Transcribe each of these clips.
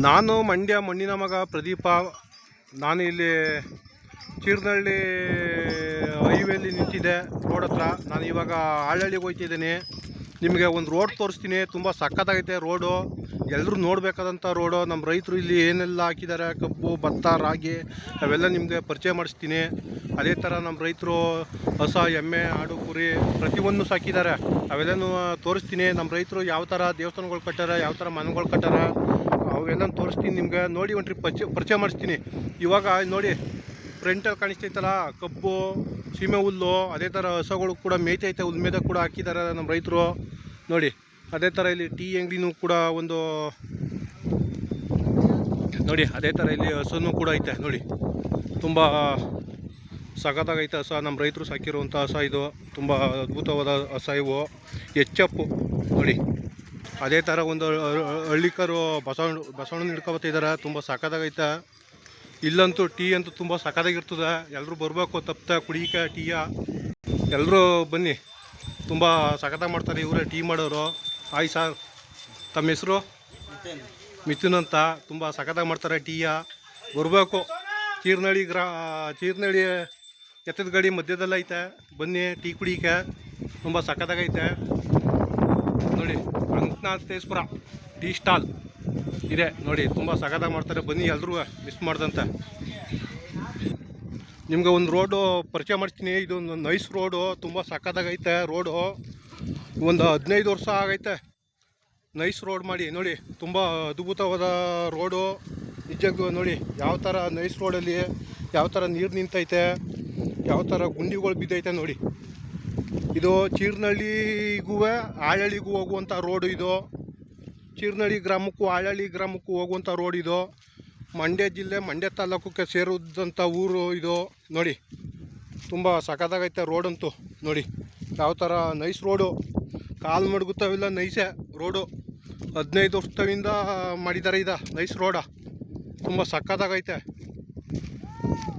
ನಾನು ಮಂಡ್ಯ ಮಣ್ಣಿನ ಮಗ ಪ್ರದೀಪ. ನಾನು ಇಲ್ಲಿ ಚೀರ್ನಹಳ್ಳಿ ಹೈವೇಲಿ ನಿಂತಿದ್ದೆ ರೋಡ್ ಹತ್ರ. ನಾನು ಇವಾಗ ಆಳಹಳ್ಳಿಗೆ ಹೋಗ್ತಿದ್ದೀನಿ. ನಿಮಗೆ ಒಂದು ರೋಡ್ ತೋರಿಸ್ತೀನಿ. ತುಂಬ ಸಖತ್ತಾಗೈತೆ ರೋಡು, ಎಲ್ಲರೂ ನೋಡಬೇಕಾದಂಥ ರೋಡು. ನಮ್ಮ ರೈತರು ಇಲ್ಲಿ ಏನೆಲ್ಲ ಹಾಕಿದ್ದಾರೆ, ಕಬ್ಬು, ಭತ್ತ, ರಾಗಿ ಅವೆಲ್ಲ ನಿಮಗೆ ಪರಿಚಯ ಮಾಡಿಸ್ತೀನಿ. ಅದೇ ಥರ ನಮ್ಮ ರೈತರು ಹಸ, ಎಮ್ಮೆ, ಆಡು, ಕುರಿ ಪ್ರತಿಯೊಂದು ಸಾಕಿದ್ದಾರೆ, ಅವೆಲ್ಲನೂ ತೋರಿಸ್ತೀನಿ. ನಮ್ಮ ರೈತರು ಯಾವ ಥರ ದೇವಸ್ಥಾನಗಳು ಕಟ್ಟಾರೆ, ಯಾವ ಥರ ಮನೆಗಳು ಕಟ್ಟಾರೆ ಅವೆಲ್ಲ ತೋರಿಸ್ತೀನಿ ನಿಮ್ಗೆ. ನೋಡಿ ಒಂದು ಟ್ರಿಪ್ ಪರಿಚಯ ಮಾಡಿಸ್ತೀನಿ. ಇವಾಗ ನೋಡಿ ಫ್ರಂಟಲ್ಲಿ ಕಾಣಿಸ್ತೈತಲ್ಲ ಕಬ್ಬು, ಸೀಮೆ ಹುಲ್ಲು, ಅದೇ ಥರ ಹಸಗಳು ಕೂಡ ಮೇಯ್ತೈತೆ, ಹುಲ್ ಮೇದ ಕೂಡ ಹಾಕಿದ್ದಾರೆ ನಮ್ಮ ರೈತರು ನೋಡಿ. ಅದೇ ಥರ ಇಲ್ಲಿ ಟೀ ಅಂಗಡಿನೂ ಕೂಡ ಒಂದು ನೋಡಿ. ಅದೇ ಥರ ಇಲ್ಲಿ ಹಸನು ಕೂಡ ಐತೆ ನೋಡಿ. ತುಂಬ ಸಖತ್ತಾಗೈತೆ ಹಸ. ನಮ್ಮ ರೈತರು ಸಾಕಿರುವಂಥ ಹಸ ಇದು. ತುಂಬ ಅದ್ಭುತವಾದ ಹಸ ಇವು. ಎಚ್.ಎಫ್ ನೋಡಿ. ಅದೇ ಥರ ಒಂದು ಹಳ್ಳಿಕರು ಬಸವಣ್ಣ ಹಿಡ್ಕೊಬತ್ತಿದ್ದಾರೆ. ತುಂಬ ಸಖತ್ತಾಗೈತೆ. ಇಲ್ಲಂತೂ ಟೀ ಅಂತೂ ತುಂಬ ಸಖತ್ತಾಗಿರ್ತದೆ. ಎಲ್ಲರೂ ಬರಬೇಕು, ತಪ್ಪದೆ ಕುಡಿಯಕ್ಕೆ ಟೀಯ. ಎಲ್ಲರೂ ಬನ್ನಿ, ತುಂಬ ಸಖತ್ತಾಗಿ ಮಾಡ್ತಾರೆ ಇವರೇ ಟೀ ಮಾಡೋರು. ಹಾಯ್ ಸರ್, ತಮ್ಮ ಹೆಸರು? ಮಿಥುನ್ ಅಂತ. ತುಂಬ ಸಖತ್ತಾಗಿ ಮಾಡ್ತಾರೆ ಟೀಯ. ಬರಬೇಕು. ಚೀರ್ನಹಳ್ಳಿ ಎತ್ತದ ಗಾಡಿ ಮಧ್ಯದಲ್ಲ ಐತೆ. ಬನ್ನಿ ಟೀ ಕುಡಿಯಕ್ಕೆ, ತುಂಬ ಸಖತ್ತಾಗೈತೆ ನೋಡಿ. ಅಂಕನಾಥೇಶ್ವರ ಟೀ ಸ್ಟಾಲ್ ಇದೆ ನೋಡಿ. ತುಂಬ ಸಖತ್ತಾಗಿ ಮಾಡ್ತಾರೆ, ಬನ್ನಿ ಎಲ್ಲರೂ ಮಿಸ್ ಮಾಡ್ದಂತೆ. ನಿಮ್ಗೆ ಒಂದು ರೋಡು ಪರಿಚಯ ಮಾಡ್ತೀನಿ. ಇದೊಂದು ನೈಸ್ ರೋಡು, ತುಂಬ ಸಖತ್ತಾಗೈತೆ ರೋಡು. ಒಂದು 15 ವರ್ಷ ಆಗೈತೆ ನೈಸ್ ರೋಡ್ ಮಾಡಿ ನೋಡಿ. ತುಂಬ ಅದ್ಭುತವಾದ ರೋಡು ನಿಜಕ್ಕೂ ನೋಡಿ. ಯಾವ ಥರ ನೈಸ್ ರೋಡಲ್ಲಿ ಯಾವ ಥರ ನೀರು ನಿಂತೈತೆ, ಯಾವ ಥರ ಗುಂಡಿಗಳು ಬಿದ್ದೈತೆ ನೋಡಿ. ಇದು ಚೀರ್ನಹಳ್ಳಿಗೂ ಆಳಹಳ್ಳಿಗೂ ಹೋಗುವಂಥ ರೋಡು ಇದು. ಚೀರ್ನಹಳ್ಳಿ ಗ್ರಾಮಕ್ಕೂ ಆಳಹಳ್ಳಿ ಗ್ರಾಮಕ್ಕೂ ಹೋಗುವಂಥ ರೋಡ್ ಇದು. ಮಂಡ್ಯ ಜಿಲ್ಲೆ, ಮಂಡ್ಯ ತಾಲೂಕಕ್ಕೆ ಸೇರಿದಂಥ ಊರು ಇದು ನೋಡಿ. ತುಂಬ ಸಖತ್ತಾಗೈತೆ ರೋಡಂತೂ ನೋಡಿ. ಯಾವ ಥರ ನೈಸ್ ರೋಡು, ಕಾಲು ಮಡಗುತ್ತವಿಲ್ಲ, ನೈಸೇ ರೋಡು. 15 ವರ್ಷದಿಂದ ಮಾಡಿದ್ದಾರೆ ಇದು ನೈಸ್ ರೋಡ. ತುಂಬ ಸಖತ್ತಾಗೈತೆ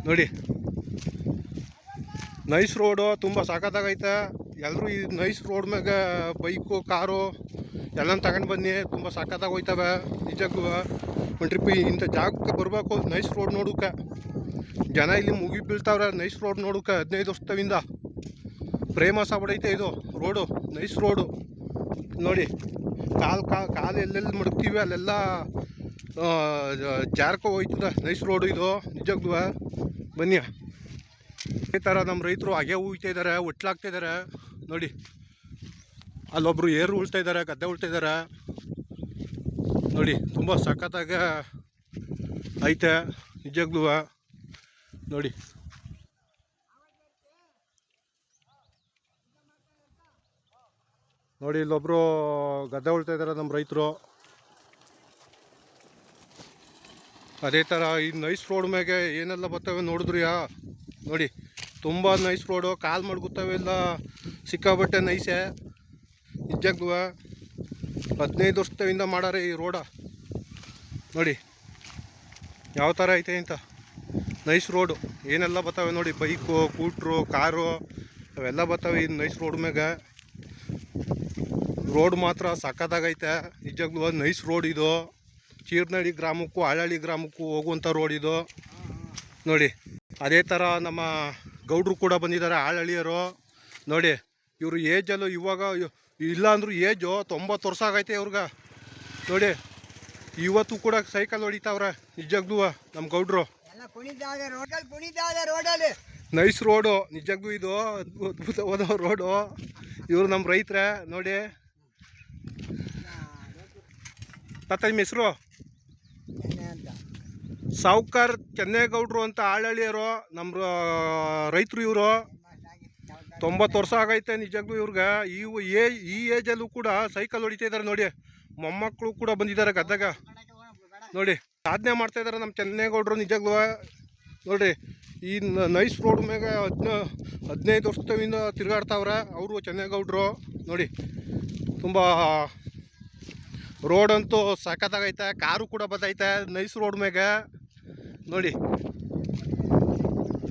ನೋಡಿ. ನೈಸ್ ರೋಡು ತುಂಬ ಸಖತ್ತಾಗೈತೆ. ಎಲ್ಲರೂ ಈ ನೈಸ್ ರೋಡ್ ಮ್ಯಾಗ ಬೈಕು, ಕಾರು ಎಲ್ಲ ತಗೊಂಡು ಬನ್ನಿ. ತುಂಬ ಸಖತ್ತಾಗಿ ಹೋಯ್ತವೆ ನಿಜಕ್ಕೂ. ಒಂದು ಟ್ರಿಪ್ ಇಂಥ ಜಾಗಕ್ಕೆ ಬರಬೇಕು ನೈಸ್ ರೋಡ್ ನೋಡೋಕೆ. ಜನ ಇಲ್ಲಿ ಮುಗಿ ಬೀಳ್ತಾವ್ರೆ ನೈಸ್ ರೋಡ್ ನೋಡೋಕೆ. 15 ವರ್ಷದಿಂದ ಫೇಮಸ್ ಆಗ್ಬಿಡೈತೆ ಇದು ರೋಡು, ನೈಸ್ ರೋಡು ನೋಡಿ. ಕಾಲು ಎಲ್ಲೆಲ್ಲಿ ಮಡಗ್ತೀವಿ ಅಲ್ಲೆಲ್ಲ ಜಾರ್ಕೊ ಹೋಯ್ತದೆ ನೈಸ್ ರೋಡು ಇದು ನಿಜಕ್ಕೂ. ಬನ್ನಿ. ಅದೇ ಥರ ನಮ್ಮ ರೈತರು ಹಾಗೆ ಉಳ್ತಾ ಇದ್ದಾರೆ, ಒಟ್ಲಾಗ್ತಾಯಿದ್ದಾರೆ ನೋಡಿ. ಅಲ್ಲೊಬ್ರು ಏರು ಉಳ್ತಾ ಇದ್ದಾರೆ, ಗದ್ದೆ ಉಳ್ತಾ ಇದ್ದಾರೆ ನೋಡಿ. ತುಂಬ ಸಖತ್ತಾಗ ಐತೆ ನಿಜಕ್ಕೂ ನೋಡಿ. ನೋಡಿ ಇಲ್ಲೊಬ್ರು ಗದ್ದೆ ಉಳ್ತಾ ಇದ್ದಾರೆ ನಮ್ಮ ರೈತರು. ಅದೇ ಥರ ಈ ನೈಸ್ ರೋಡ್ ಮ್ಯಾಗೆ ಏನೆಲ್ಲ ಬರ್ತವೆ ನೋಡಿದ್ರಿಯಾ ನೋಡಿ. ತುಂಬ ನೈಸ್ ರೋಡು, ಕಾಲು ಮಡ್ಗುತ್ತವೆ ಎಲ್ಲ, ಸಿಕ್ಕಾಬಟ್ಟೆ ನೈಸೆ ನಿಜಕ್ಕೂ. 15 ವರ್ಷದಿಂದ ಮಾಡಾರೆ ಈ ರೋಡ ನೋಡಿ. ಯಾವ ಥರ ಐತೆ ಅಂತ ನೈಸ್ ರೋಡು. ಏನೆಲ್ಲ ಬರ್ತವೆ ನೋಡಿ, ಬೈಕು, ಸ್ಕೂಟ್ರು, ಕಾರು ಅವೆಲ್ಲ ಬರ್ತವೆ ಈ ನೈಸ್ ರೋಡ್ ಮ್ಯಾಗ. ರೋಡ್ ಮಾತ್ರ ಸಖತ್ತಾಗೈತೆ ನಿಜಕ್ಕೂ. ನೈಸ್ ರೋಡ್ ಇದು. ಚೀರ್ನಹಳ್ಳಿ ಗ್ರಾಮಕ್ಕೂ ಆಳಹಳ್ಳಿ ಗ್ರಾಮಕ್ಕೂ ಹೋಗುವಂಥ ರೋಡ್ ಇದು ನೋಡಿ. ಅದೇ ಥರ ನಮ್ಮ ಗೌಡ್ರು ಕೂಡ ಬಂದಿದ್ದಾರೆ, ಆಳಹಳ್ಳಿಯರು ನೋಡಿ. ಇವರು ಏಜಲ್ಲೂ ಇವಾಗ ಇಲ್ಲ ಅಂದರೂ ಏಜು 90 ವರ್ಷ ಆಗೈತೆ ಇವ್ರಿಗೆ ನೋಡಿ. ಇವತ್ತು ಕೂಡ ಸೈಕಲ್ ಹೊಡಿತಾವ್ರೆ ನಿಜಕ್ಕೂ ನಮ್ಮ ಗೌಡ್ರು. ನೈಸ್ ರೋಡು ನಿಜಕ್ಕೂ ಇದು, ಅದ್ಭುತವಾದ ರೋಡು. ಇವರು ನಮ್ಮ ರೈತರೇ ನೋಡಿ. ತಾತ ನಿಮ್ಮ ಹೆಸರು? ಸಾವ್ಕಾರ್ ಚೆನ್ನೇಗೌಡರು ಅಂತ, ಆಳಹಳ್ಳಿಯರು ನಮ್ಮ ರೈತರು ಇವರು. 90 ವರ್ಷ ಆಗೈತೆ ನಿಜಕ್ಕೂ ಇವ್ರಿಗೆ. ಈ ಏಜಲ್ಲೂ ಕೂಡ ಸೈಕಲ್ ಹೊಡಿತಾ ಇದ್ದಾರೆ ನೋಡಿ. ಮೊಮ್ಮಕ್ಕಳು ಕೂಡ ಬಂದಿದ್ದಾರೆ ಗದ್ದಾಗ ನೋಡಿ, ಸಾಧನೆ ಮಾಡ್ತಾ ಇದ್ದಾರೆ ನಮ್ಮ ಚೆನ್ನೇಗೌಡರು ನಿಜಕ್ಕೂ ನೋಡಿ. ಈ ನೈಸ್ ರೋಡ್ ಮ್ಯಾಗ 15 ವರ್ಷದಿಂದ ತಿರುಗಾಡ್ತಾವ್ರೆ ಅವರು ಚೆನ್ನೇಗೌಡರು ನೋಡಿ. ತುಂಬ ರೋಡಂತೂ ಸಖತ್ತಾಗೈತೆ. ಕಾರು ಕೂಡ ಬರ್ತೈತೆ ನೈಸ್ ರೋಡ್ ಮ್ಯಾಗ ನೋಡಿ.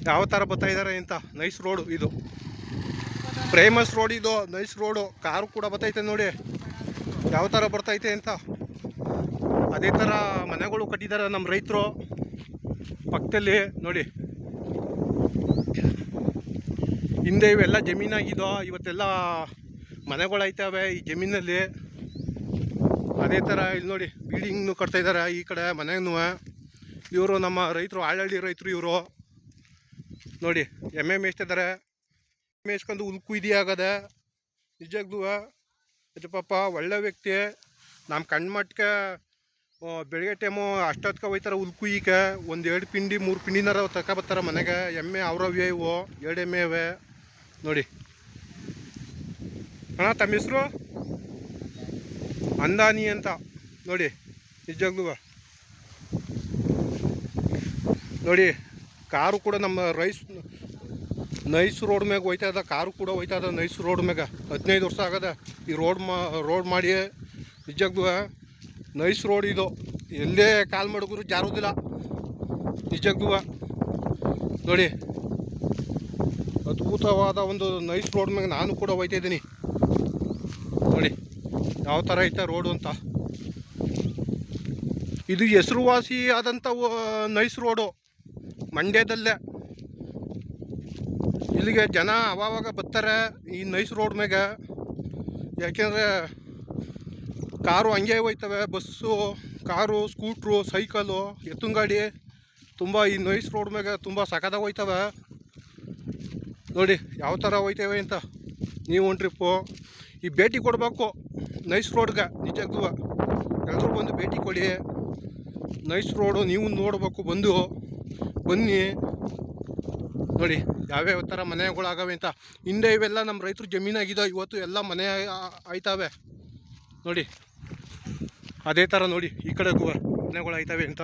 ಯಾವ ಥರ ಬರ್ತಾ ಇದ್ದಾರೆ ಅಂತ ನೈಸ್ ರೋಡು ಇದು. ಫೇಮಸ್ ರೋಡ್ ಇದು ನೈಸ್ ರೋಡು. ಕಾರು ಕೂಡ ಬರ್ತೈತೆ ನೋಡಿ ಯಾವ ಥರ ಬರ್ತೈತೆ ಅಂತ. ಅದೇ ಥರ ಮನೆಗಳು ಕಟ್ಟಿದ್ದಾರೆ ನಮ್ಮ ರೈತರು ಪಕ್ಕದಲ್ಲಿ ನೋಡಿ. ಹಿಂದೆ ಇವೆಲ್ಲ ಜಮೀನಾಗಿದ್ದೋ, ಇವತ್ತೆಲ್ಲ ಮನೆಗಳೈತವೆ ಈ ಜಮೀನಲ್ಲಿ. ಅದೇ ಥರ ಇಲ್ಲಿ ನೋಡಿ ಬಿಲ್ಡಿಂಗ್ನು ಕಟ್ತಾ ಇದ್ದಾರೆ ಈ ಕಡೆ ಮನೆಗೂ. ಇವರು ನಮ್ಮ ರೈತರು, ಆಳಹಳ್ಳಿ ರೈತರು ಇವರು ನೋಡಿ. ಎಮ್ಮೆ ಮೇಯಿಸ್ತಿದ್ದಾರೆ, ಮೇಯಿಸ್ಕೊಂಡು ಹುಲ್ ಕುಯ್ದಿಯಾಗದೆ. ನಿಜವಾಗ್ಲೂ ಅದು ಪಾಪ ಒಳ್ಳೆ ವ್ಯಕ್ತಿ. ನಮ್ಮ ಕಣ್ಮಟ್ಟಕ್ಕೆ ಬೆಳಗ್ಗೆ ಟೈಮು ಅಷ್ಟೊತ್ತಿಗೆ ಹೋಯ್ತಾರೆ ಹುಲ್ ಕುಯ್ಯಕ್ಕೆ. ಒಂದು 2 ಪಿಂಡಿ 3 ಪಿಂಡಿನಾರ ತಗೊಬರ್ತಾರೆ ಮನೆಗೆ. ಎಮ್ಮೆ ಅವರವೇ ಇವು, 2 ಎಮ್ಮೆ ಇವೆ ನೋಡಿ. ಅಣ್ಣ ತಮ್ಮ ಹೆಸರು? ಅಂದಾನಿ ಅಂತ ನೋಡಿ. ನಿಜವಾಗ್ಲೂ ನೋಡಿ, ಕಾರು ಕೂಡ ನಮ್ಮ ನೈಸ್ ರೋಡ್ ಮ್ಯಾಗ ಹೋಯ್ತಾ ಇದ್ದ. ಕಾರು ಕೂಡ ಹೋಯ್ತಾ ಇದ್ದ ನೈಸ್ ರೋಡ್ ಮ್ಯಾಗ. 15 ವರ್ಷ ಆಗದ ಈ ರೋಡ್ ಮಾಡಿ. ನಿಜವಾಗ್ಲೂ ನೈಸ್ ರೋಡ್ ಇದು, ಎಲ್ಲೇ ಕಾಲು ಮಡಗಿದ್ರು ಜಾರೋದಿಲ್ಲ. ನಿಜವಾಗ್ಲೂ ನೋಡಿ, ಅದ್ಭುತವಾದ ಒಂದು ನೈಸ್ ರೋಡ್ ಮ್ಯಾಗ ನಾನು ಕೂಡ ಹೋಯ್ತಾ ಇದ್ದೀನಿ ನೋಡಿ. ಯಾವ ಥರ ಐತೆ ರೋಡು ಅಂತ. ಇದು ಹೆಸರುವಾಸಿ ಆದಂಥ ನೈಸ್ ರೋಡು ಮಂಡ್ಯದಲ್ಲೇ. ಇಲ್ಲಿಗೆ ಜನ ಅವಾಗ ಬರ್ತಾರೆ ಈ ನೈಸ್ ರೋಡ್ ಮ್ಯಾಗ. ಯಾಕೆಂದರೆ ಕಾರು ಹಂಗೆ ಹೋಯ್ತವೆ, ಬಸ್ಸು, ಕಾರು, ಸ್ಕೂಟ್ರು, ಸೈಕಲು, ಎತ್ತಿನ ಗಾಡಿ ತುಂಬ ಈ ನೈಸ್ ರೋಡ್ ಮ್ಯಾಗ ತುಂಬ ಸಖತ್ತಾಗಿ ಹೋಯ್ತವೆ ನೋಡಿ. ಯಾವ ಥರ ಹೋಯ್ತೇವೆ ಅಂತ ನೀವು ಒಂದು ಟ್ರಿಪ್ಪು ಈ ಭೇಟಿ ಕೊಡಬೇಕು ನೈಸ್ ರೋಡ್ಗೆ. ನಿಜಕ್ಕೂ ಎಲ್ಲರೂ ಬಂದು ಭೇಟಿ ಕೊಡಿ. ನೈಸ್ ರೋಡು ನೀವು ನೋಡಬೇಕು, ಬನ್ನಿ ನೋಡಿ ಯಾವ್ಯಾವ ಥರ ಮನೆಗಳಾಗವೆ ಅಂತ. ಹಿಂದೆ ಇವೆಲ್ಲ ನಮ್ಮ ರೈತರು ಜಮೀನಾಗಿದ್ದೋ, ಇವತ್ತು ಎಲ್ಲ ಮನೆ ಆಯ್ತವೆ ನೋಡಿ. ಅದೇ ಥರ ನೋಡಿ ಈ ಕಡೆಗೂ ಮನೆಗಳು ಆಯ್ತವೆ ಅಂತ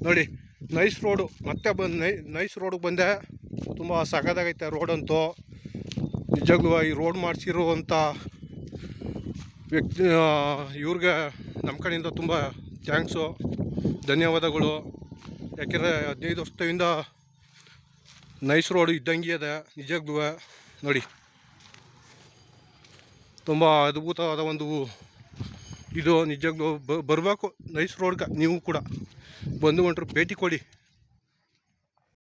ನೋಡಿ. ನೈಸ್ ರೋಡು ಮತ್ತೆ ನೈಸ್ ರೋಡಿಗೆ ಬಂದೆ. ತುಂಬ ಸಖತ್ತಾಗೈತೆ ರೋಡಂತೂ. ನಿಜವಾಗ್ಲೂ ಈ ರೋಡ್ ಮಾಡಿಸಿರುವಂಥ ವ್ಯಕ್ತಿ ಇವ್ರಿಗೆ ನಮ್ಮ ಕಡೆಯಿಂದ ತುಂಬ ಥ್ಯಾಂಕ್ಸು, ಧನ್ಯವಾದಗಳು. ಯಾಕೆಂದರೆ 15 ವರ್ಷದಿಂದ ನೈಸ್ ರೋಡು ಇದ್ದಂಗೆ ಅದ. ನಿಜವಾಗ್ಲೂ ನೋಡಿ, ತುಂಬ ಅದ್ಭುತವಾದ ಒಂದು ಇದು. ನಿಜವಾಗ್ಲೂ ಬರಬೇಕು ನೈಸ್ ರೋಡ್ಗೆ. ನೀವು ಕೂಡ ಬಂದು ಭೇಟಿ ಕೊಡಿ.